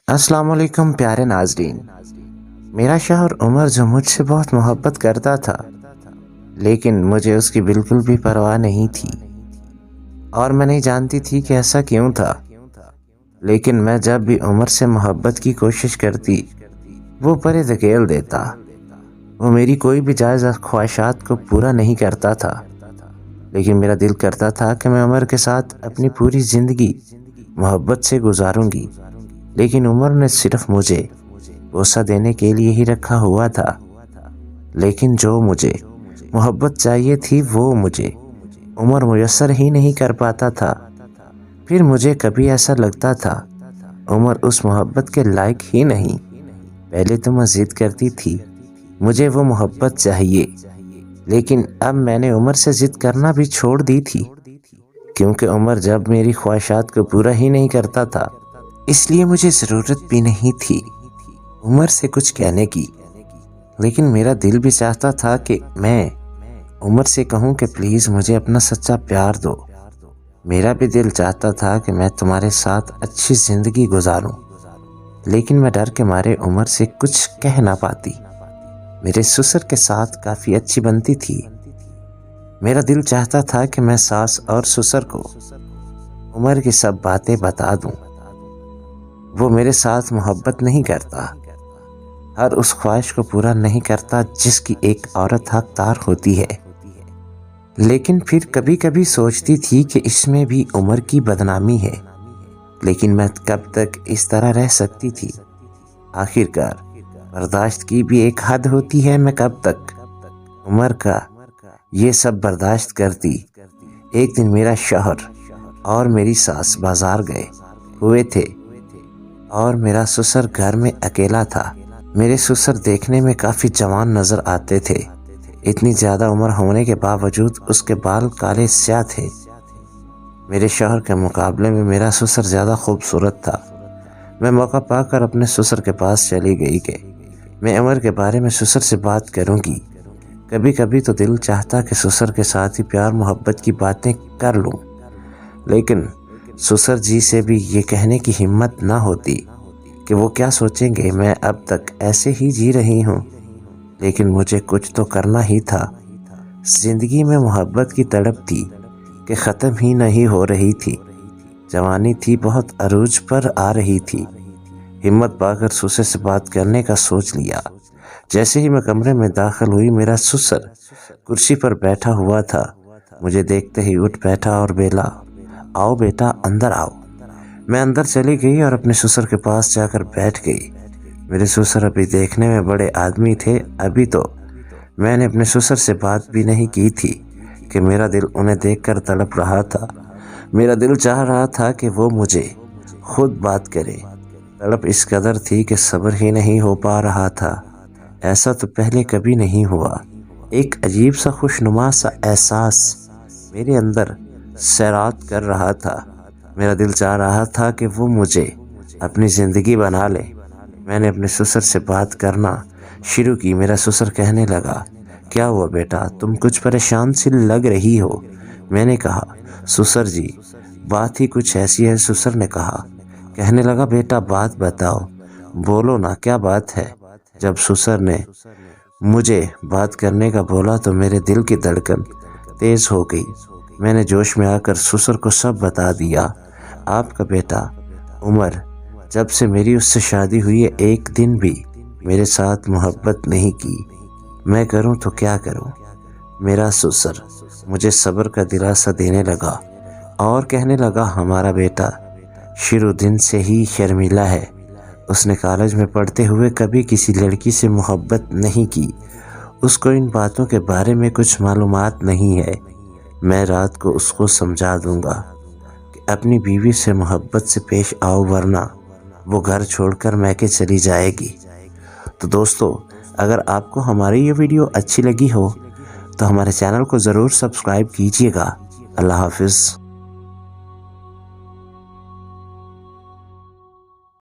अस्सलाम वालेकुम प्यारे नाजरीन। मेरा शौहर उमर जो मुझसे बहुत मोहब्बत करता था, लेकिन मुझे उसकी बिल्कुल भी परवाह नहीं थी और मैं नहीं जानती थी कि ऐसा क्यों था। लेकिन मैं जब भी उमर से मोहब्बत की कोशिश करती, वो परे धकेल देता। वो मेरी कोई भी जायज़ ख्वाहिशात को पूरा नहीं करता था, लेकिन मेरा दिल करता था कि मैं उमर के साथ अपनी पूरी ज़िंदगी मोहब्बत से गुजारूंगी। लेकिन उमर ने सिर्फ मुझे बोसा देने के लिए ही रखा हुआ था, लेकिन जो मुझे मोहब्बत चाहिए थी वो मुझे उमर मुयस्सर ही नहीं कर पाता था। फिर मुझे कभी ऐसा लगता था उमर उस मोहब्बत के लायक ही नहीं। पहले तो मैं जिद करती थी मुझे वो मोहब्बत चाहिए, लेकिन अब मैंने उमर से जिद करना भी छोड़ दी थी, क्योंकि उमर जब मेरी ख्वाहिशात को पूरा ही नहीं करता था, इसलिए मुझे ज़रूरत भी नहीं थी उमर से कुछ कहने की। लेकिन मेरा दिल भी चाहता था कि मैं उमर से कहूँ कि प्लीज़ मुझे अपना सच्चा प्यार दो। मेरा भी दिल चाहता था कि मैं तुम्हारे साथ अच्छी ज़िंदगी गुजारूं, लेकिन मैं डर के मारे उमर से कुछ कह ना पाती। मेरे ससुर के साथ काफ़ी अच्छी बनती थी। मेरा दिल चाहता था कि मैं सास और ससुर को उमर की सब बातें बता दूं। वो मेरे साथ मोहब्बत नहीं करता, हर उस ख्वाहिश को पूरा नहीं करता जिसकी एक औरत हकदार होती है। लेकिन फिर कभी कभी सोचती थी कि इसमें भी उमर की बदनामी है, लेकिन मैं कब तक इस तरह रह सकती थी। आखिरकार बर्दाश्त की भी एक हद होती है। मैं कब तक उमर का ये सब बर्दाश्त करती। एक दिन मेरा शौहर और मेरी सास बाजार गए हुए थे और मेरा ससुर घर में अकेला था। मेरे ससुर देखने में काफ़ी जवान नज़र आते थे। इतनी ज़्यादा उम्र होने के बावजूद उसके बाल काले स्याह थे। मेरे शौहर के मुकाबले में मेरा ससुर ज़्यादा खूबसूरत था। मैं मौका पाकर अपने ससुर के पास चली गई कि मैं उमर के बारे में ससुर से बात करूंगी। कभी कभी तो दिल चाहता कि ससुर के साथ ही प्यार मोहब्बत की बातें कर लूं, लेकिन ससुर जी से भी ये कहने की हिम्मत ना होती कि वो क्या सोचेंगे। मैं अब तक ऐसे ही जी रही हूँ, लेकिन मुझे कुछ तो करना ही था। जिंदगी में मोहब्बत की तड़प थी कि ख़त्म ही नहीं हो रही थी। जवानी थी बहुत अरूज पर आ रही थी। हिम्मत पाकर ससुर से बात करने का सोच लिया। जैसे ही मैं कमरे में दाखिल हुई, मेरा ससुर कुर्सी पर बैठा हुआ था। मुझे देखते ही उठ बैठा और बोला, आओ बेटा अंदर आओ। मैं अंदर चली गई और अपने ससुर के पास जाकर बैठ गई। मेरे ससुर अभी देखने में बड़े आदमी थे। अभी तो मैंने अपने ससुर से बात भी नहीं की थी कि मेरा दिल उन्हें देखकर तड़प रहा था। मेरा दिल चाह रहा था कि वो मुझे खुद बात करे। तड़प इस कदर थी कि सब्र ही नहीं हो पा रहा था। ऐसा तो पहले कभी नहीं हुआ। एक अजीब सा खुशनुमा सा एहसास मेरे अंदर सैरात कर रहा था। मेरा दिल चाह रहा था कि वो मुझे अपनी ज़िंदगी बना ले। मैंने अपने ससुर से बात करना शुरू की। मेरा ससुर कहने लगा, क्या हुआ बेटा, तुम कुछ परेशान सी लग रही हो। मैंने कहा, ससुर जी बात ही कुछ ऐसी है। ससुर ने कहा, कहने लगा, बेटा बात बताओ, बोलो ना क्या बात है। जब ससुर ने मुझे बात करने का बोला तो मेरे दिल की धड़कन तेज़ हो गई। मैंने जोश में आकर ससुर को सब बता दिया। आपका बेटा उमर जब से मेरी उससे शादी हुई है, एक दिन भी मेरे साथ मोहब्बत नहीं की। मैं करूं तो क्या करूं। मेरा ससुर मुझे सब्र का दिलासा देने लगा और कहने लगा, हमारा बेटा शुरू दिन से ही शर्मीला है। उसने कॉलेज में पढ़ते हुए कभी किसी लड़की से मोहब्बत नहीं की। उसको इन बातों के बारे में कुछ मालूमात नहीं है। मैं रात को उसको समझा दूंगा कि अपनी बीवी से मोहब्बत से पेश आओ, वरना वो घर छोड़कर मैके चली जाएगी। तो दोस्तों, अगर आपको हमारी ये वीडियो अच्छी लगी हो तो हमारे चैनल को ज़रूर सब्सक्राइब कीजिएगा। अल्लाह हाफिज़।